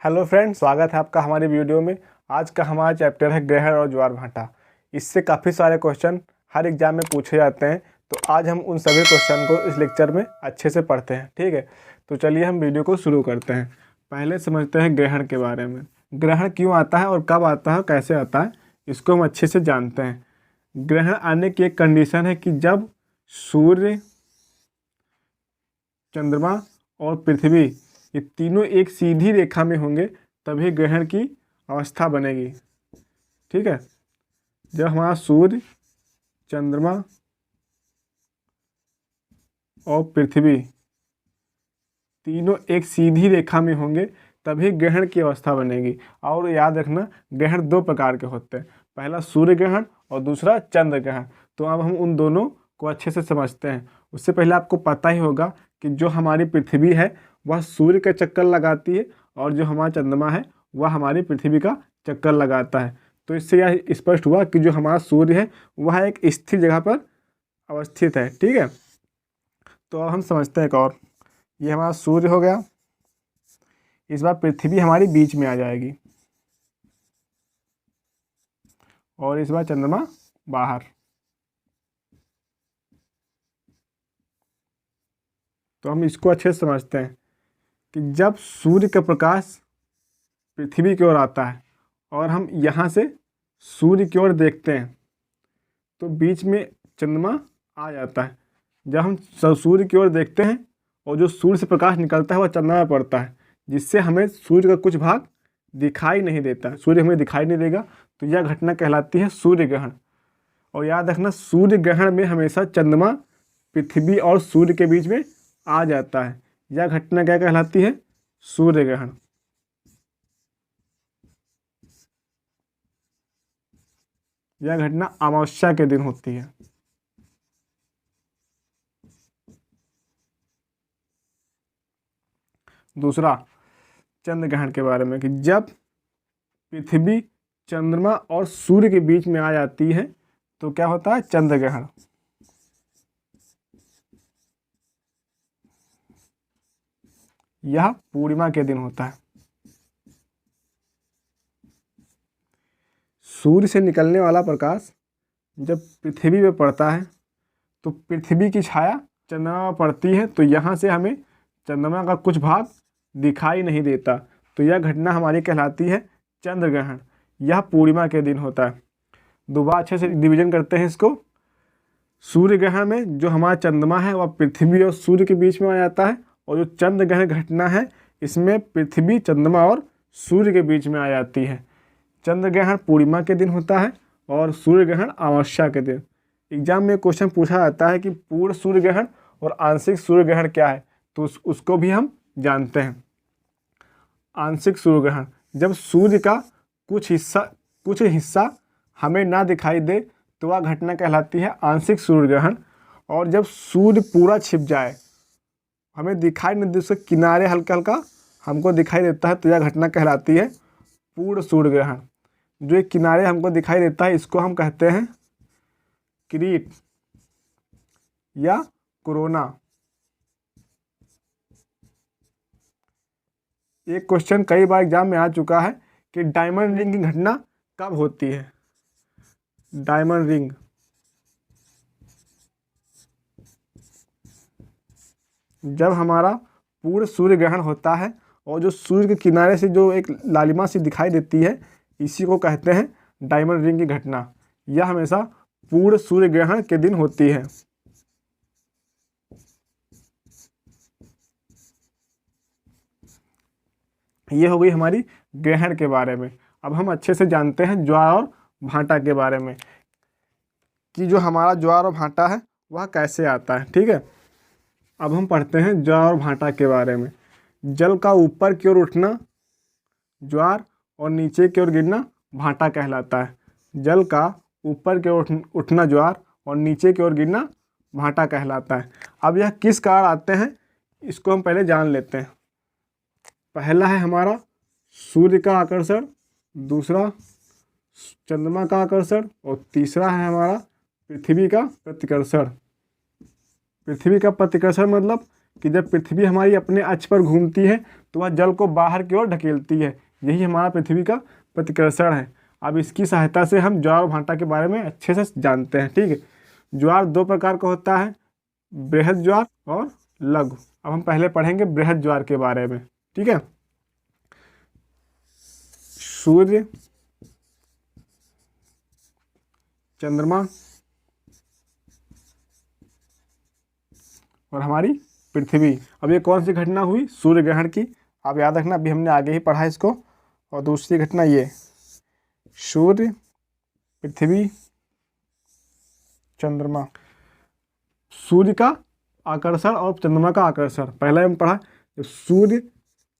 Hello friend, स्वागत है आपका हमारी वीडियो में। आज का हमारा चैप्टर है ग्रहण और ज्वार भाटा। इससे काफ़ी सारे क्वेश्चन हर एग्जाम में पूछे जाते हैं, तो आज हम उन सभी क्वेश्चन को इस लेक्चर में अच्छे से पढ़ते हैं। ठीक है, तो चलिए हम वीडियो को शुरू करते हैं। पहले समझते हैं ग्रहण के बारे में। ग्रहण क्यों आता है और कब आता है, कैसे आता है, इसको हम अच्छे से जानते हैं। ग्रहण आने की एक कंडीशन है कि जब सूर्य, चंद्रमा और पृथ्वी ये तीनों एक सीधी रेखा में होंगे तभी ग्रहण की अवस्था बनेगी। ठीक है, जब हमारा सूर्य, चंद्रमा और पृथ्वी तीनों एक सीधी रेखा में होंगे तभी ग्रहण की अवस्था बनेगी। और याद रखना, ग्रहण दो प्रकार के होते हैं, पहला सूर्य ग्रहण और दूसरा चंद्र ग्रहण। तो अब हम उन दोनों को अच्छे से समझते हैं। उससे पहले आपको पता ही होगा कि जो हमारी पृथ्वी है वह सूर्य का चक्कर लगाती है और जो हमारा चंद्रमा है वह हमारी पृथ्वी का चक्कर लगाता है। तो इससे यह स्पष्ट हुआ कि जो हमारा सूर्य है वह एक स्थिर जगह पर अवस्थित है। ठीक है, तो अब हम समझते हैं एक और। ये हमारा सूर्य हो गया, इस बार पृथ्वी हमारी बीच में आ जाएगी और इस बार चंद्रमा बाहर। तो हम इसको अच्छे से समझते हैं कि जब सूर्य का प्रकाश पृथ्वी की ओर आता है और हम यहाँ से सूर्य की ओर देखते हैं तो बीच में चंद्रमा आ जाता है। जब हम सूर्य की ओर देखते हैं और जो सूर्य से प्रकाश निकलता है वह चंद्रमा में पड़ता है, जिससे हमें सूर्य का कुछ भाग दिखाई नहीं देता। सूर्य हमें दिखाई नहीं देगा, तो यह घटना कहलाती है सूर्य ग्रहण। और याद रखना, सूर्य ग्रहण में हमेशा चंद्रमा पृथ्वी और सूर्य के बीच में आ जाता है। यह घटना क्या कहलाती है? सूर्य ग्रहण। यह घटना अमावस्या के दिन होती है। दूसरा, चंद्र ग्रहण के बारे में कि जब पृथ्वी चंद्रमा और सूर्य के बीच में आ जाती है तो क्या होता है? चंद्र ग्रहण। यह पूर्णिमा के दिन होता है। सूर्य से निकलने वाला प्रकाश जब पृथ्वी पे पड़ता है तो पृथ्वी की छाया चंद्रमा पर पड़ती है, तो यहाँ से हमें चंद्रमा का कुछ भाग दिखाई नहीं देता। तो यह घटना हमारी कहलाती है चंद्र ग्रहण। यह पूर्णिमा के दिन होता है। दोबारा अच्छे से डिवीजन करते हैं इसको। सूर्य ग्रहण में जो हमारा चंद्रमा है वह पृथ्वी और सूर्य के बीच में आ जाता है, और जो चंद्र ग्रहण घटना है इसमें पृथ्वी, चंद्रमा और सूर्य के बीच में आ जाती है। चंद्र ग्रहण पूर्णिमा के दिन होता है और सूर्य ग्रहण अमावस्या के दिन। एग्जाम में क्वेश्चन पूछा जाता है कि पूर्ण सूर्य ग्रहण और आंशिक सूर्य ग्रहण क्या है, तो उसको भी हम जानते हैं। आंशिक सूर्य ग्रहण, जब सूर्य का कुछ हिस्सा हमें ना दिखाई दे तो वह घटना कहलाती है आंशिक सूर्य ग्रहण। और जब सूर्य पूरा छिप जाए, हमें दिखाई नहीं दे, उसके किनारे हल्का हल्का हमको दिखाई देता है, तो यह घटना कहलाती है पूर्ण सूर्य ग्रहण। जो एक किनारे हमको दिखाई देता है इसको हम कहते हैं किरीट या कोरोना। एक क्वेश्चन कई बार एग्जाम में आ चुका है कि डायमंड रिंग की घटना कब होती है? डायमंड रिंग जब हमारा पूर्ण सूर्य ग्रहण होता है और जो सूर्य के किनारे से जो एक लालिमा सी दिखाई देती है, इसी को कहते हैं डायमंड रिंग की घटना। यह हमेशा पूर्ण सूर्य ग्रहण के दिन होती है। ये हो गई हमारी ग्रहण के बारे में। अब हम अच्छे से जानते हैं ज्वार और भाटा के बारे में कि जो हमारा ज्वार और भाटा है वह कैसे आता है। ठीक है, अब हम पढ़ते हैं ज्वार और भाटा के बारे में। जल का ऊपर की ओर उठना ज्वार और नीचे की ओर गिरना भाटा कहलाता है। जल का ऊपर की ओर उठना ज्वार और नीचे की ओर गिरना भाटा कहलाता है। अब यह किस कारण आते हैं इसको हम पहले जान लेते हैं। पहला है हमारा सूर्य का आकर्षण, दूसरा चंद्रमा का आकर्षण और तीसरा है हमारा पृथ्वी का प्रतिकर्षण। पृथ्वी का प्रतिकर्षण मतलब कि जब पृथ्वी हमारी अपने अक्ष पर घूमती है तो वह जल को बाहर की ओर ढकेलती है। यही हमारा पृथ्वी का प्रतिकर्षण है। अब इसकी सहायता से हम ज्वार और भाटा के बारे में अच्छे से जानते हैं। ठीक है, ज्वार दो प्रकार का होता है, बृहद ज्वार और लघु। अब हम पहले पढ़ेंगे बृहद ज्वार के बारे में। ठीक है, सूर्य, चंद्रमा और हमारी पृथ्वी। अब ये कौन सी घटना हुई? सूर्य ग्रहण की। आप याद रखना, अभी हमने आगे ही पढ़ा इसको। और दूसरी घटना ये, सूर्य, पृथ्वी, चंद्रमा। सूर्य का आकर्षण और चंद्रमा का आकर्षण पहले हम पढ़ा। जब सूर्य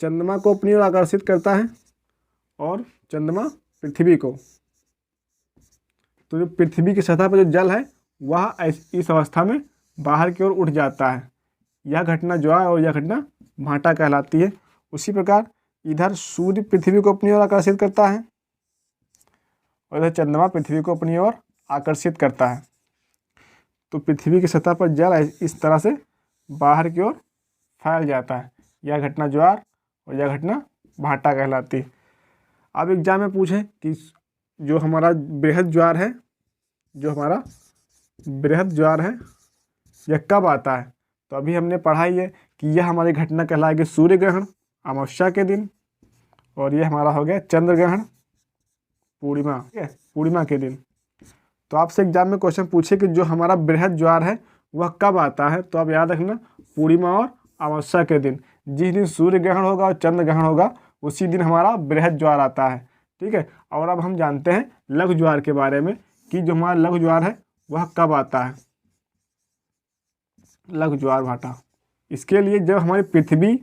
चंद्रमा को अपनी ओर आकर्षित करता है और चंद्रमा पृथ्वी को, तो जो पृथ्वी की सतह पर जो जल है वह इस अवस्था में बाहर की ओर उठ जाता है। यह घटना ज्वार और यह घटना भाटा कहलाती है। उसी प्रकार इधर सूर्य पृथ्वी को अपनी ओर आकर्षित करता है और इधर चंद्रमा पृथ्वी को अपनी ओर आकर्षित करता है। तो पृथ्वी की सतह पर जल इस तरह से बाहर की ओर फैल जाता है। यह घटना ज्वार और यह घटना भाटा कहलाती है। अब एग्जाम में पूछें कि जो हमारा बृहद ज्वार है, यह कब आता है? तो अभी हमने पढ़ा ही है कि यह हमारी घटना कहलाएगी सूर्य ग्रहण अमावस्या के दिन, और यह हमारा हो गया चंद्र ग्रहण पूर्णिमा, ठीक है, पूर्णिमा के दिन। तो आपसे एग्जाम में क्वेश्चन पूछे कि जो हमारा बृहद ज्वार है वह कब आता है, तो आप याद रखना पूर्णिमा और अमावस्या के दिन। जिस दिन सूर्य ग्रहण होगा और चंद्र ग्रहण होगा उसी दिन हमारा बृहद ज्वार आता है। ठीक है, और अब हम जानते हैं लघु ज्वार के बारे में कि जो हमारा लघु ज्वार है वह कब आता है। लघु ज्वार भाटा, इसके लिए जब हमारी पृथ्वी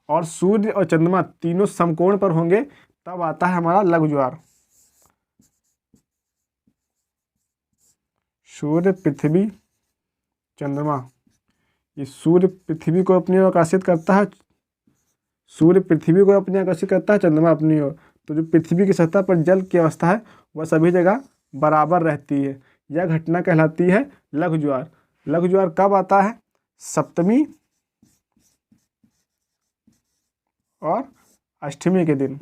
और सूर्य और चंद्रमा तीनों समकोण पर होंगे तब आता है हमारा लघु ज्वार। सूर्य, पृथ्वी, चंद्रमा, ये सूर्य पृथ्वी को अपनी ओर आकर्षित करता है, सूर्य पृथ्वी को अपनी आकर्षित करता है, चंद्रमा अपनी ओर। तो जो पृथ्वी की सतह पर जल की अवस्था है वह सभी जगह बराबर रहती है। यह घटना कहलाती है लघु ज्वार। लघु ज्वार कब आता है? सप्तमी और अष्टमी के दिन।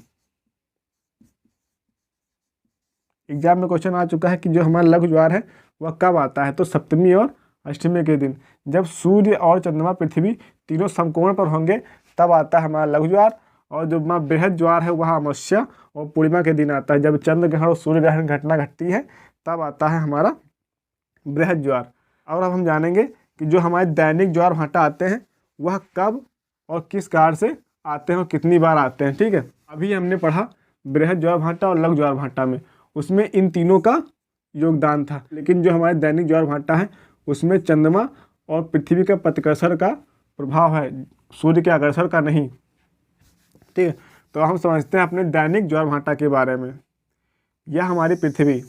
एग्जाम में क्वेश्चन आ चुका है कि जो हमारा लघु ज्वार है वह कब आता है, तो सप्तमी और अष्टमी के दिन। जब सूर्य और चंद्रमा पृथ्वी तीनों समकोण पर होंगे तब आता है हमारा लघु ज्वार। और जो हमारा बृहद ज्वार है वह अमावस्या और पूर्णिमा के दिन आता है। जब चंद्र ग्रहण और सूर्य ग्रहण घटना घटती है तब आता है हमारा बृहद ज्वार। और अब हम जानेंगे कि जो हमारे दैनिक ज्वार भाटा आते हैं वह कब और किस कारण से आते हैं और कितनी बार आते हैं। ठीक है, अभी हमने पढ़ा बृहद ज्वार भाटा और लघु ज्वार भाटा में, उसमें इन तीनों का योगदान था। लेकिन जो हमारे दैनिक ज्वार भाटा है उसमें चंद्रमा और पृथ्वी का प्रतिकर्षण का प्रभाव है, सूर्य के आकर्षण का नहीं। ठीक है, तो हम समझते हैं अपने दैनिक ज्वार भाटा के बारे में। यह हमारी पृथ्वी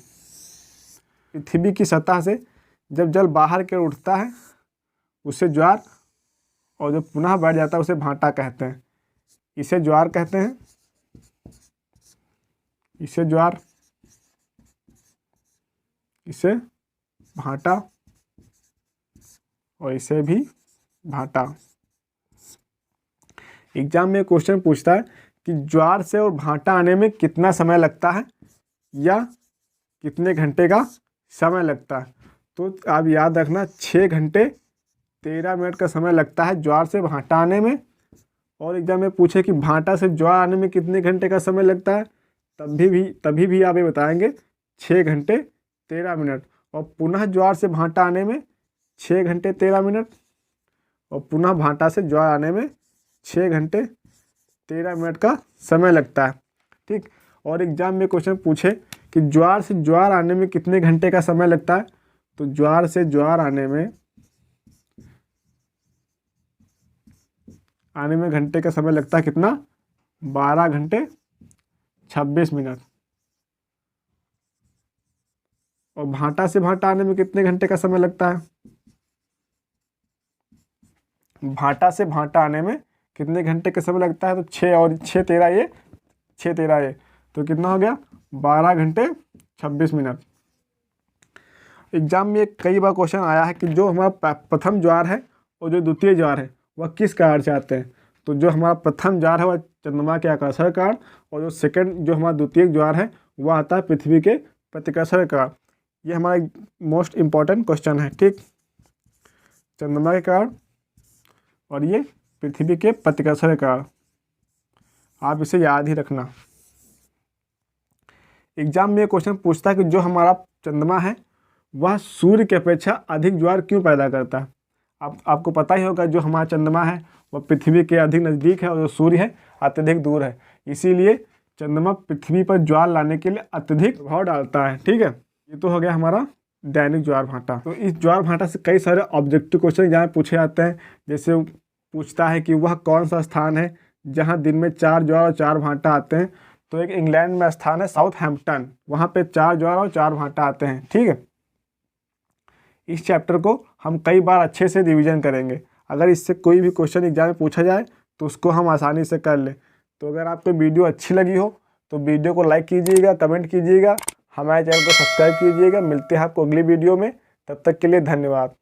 की सतह से जब जल बाहर की ओर उठता है उसे ज्वार, और जब पुनः बैठ जाता है उसे भाटा कहते हैं। इसे ज्वार कहते हैं, इसे ज्वार, इसे भाटा और इसे भी भाटा। एग्जाम में क्वेश्चन पूछता है कि ज्वार से और भाटा आने में कितना समय लगता है या कितने घंटे का समय लगता है। तो आप याद रखना 6 घंटे 13 मिनट का समय लगता है ज्वार से भाटा आने में। और एग्जाम में पूछे कि भाटा से ज्वार आने में कितने घंटे का समय लगता है, तभी भी आप ये बताएंगे 6 घंटे 13 मिनट। और पुनः ज्वार से भाटा आने में 6 घंटे 13 मिनट, और पुनः भाटा से ज्वार आने में 6 घंटे 13 मिनट का समय लगता है। ठीक, और एग्जाम में क्वेश्चन पूछे कि ज्वार से ज्वार आने में कितने घंटे का समय लगता है, तो ज्वार से ज्वार आने में घंटे का समय लगता है कितना? 12 घंटे 26 मिनट। और भाटा से भाटा आने में कितने घंटे का समय लगता है? भाटा से भाटा आने में कितने घंटे का समय लगता है, तो 6 और 6 13 ये, तो कितना हो गया? 12 घंटे 26 मिनट। एग्जाम में कई बार क्वेश्चन आया है कि जो हमारा प्रथम ज्वार है और जो द्वितीय ज्वार है वह किस कारण से आते हैं। तो जो हमारा प्रथम ज्वार है वह चंद्रमा के आकर्षण के कारण, और जो सेकंड जो हमारा द्वितीयक ज्वार है वह आता है पृथ्वी के प्रतिकर्षण के कारण। ये हमारा मोस्ट इम्पॉर्टेंट क्वेश्चन है, ठीक। चंद्रमा के कारण और ये पृथ्वी के प्रतिकर्षण के कारण, आप इसे याद ही रखना। एग्जाम में क्वेश्चन पूछता है कि जो हमारा चंद्रमा है वह सूर्य की अपेक्षा अधिक ज्वार क्यों पैदा करता है। आपको पता ही होगा जो हमारा चंद्रमा है वह पृथ्वी के अधिक नज़दीक है और जो सूर्य है अत्यधिक दूर है, इसीलिए चंद्रमा पृथ्वी पर ज्वार लाने के लिए अत्यधिक प्रभाव डालता है, ठीक है। ये तो हो गया हमारा दैनिक ज्वार भाटा। तो इस ज्वार भाटा से कई सारे ऑब्जेक्टिव क्वेश्चन यहाँ पूछे जाते हैं। जैसे पूछता है कि वह कौन सा स्थान है जहाँ दिन में 4 ज्वार और 4 भाटा आते हैं। तो एक इंग्लैंड में स्थान है साउथहैम्पटन, वहाँ पे 4 ज्वार और 4 भाटा आते हैं, ठीक है। इस चैप्टर को हम कई बार अच्छे से रिवीजन करेंगे। अगर इससे कोई भी क्वेश्चन एग्जाम में पूछा जाए तो उसको हम आसानी से कर लें। तो अगर आपको वीडियो अच्छी लगी हो तो वीडियो को लाइक कीजिएगा, कमेंट कीजिएगा, हमारे चैनल को सब्सक्राइब कीजिएगा। मिलते हैं आपको अगली वीडियो में, तब तक के लिए धन्यवाद।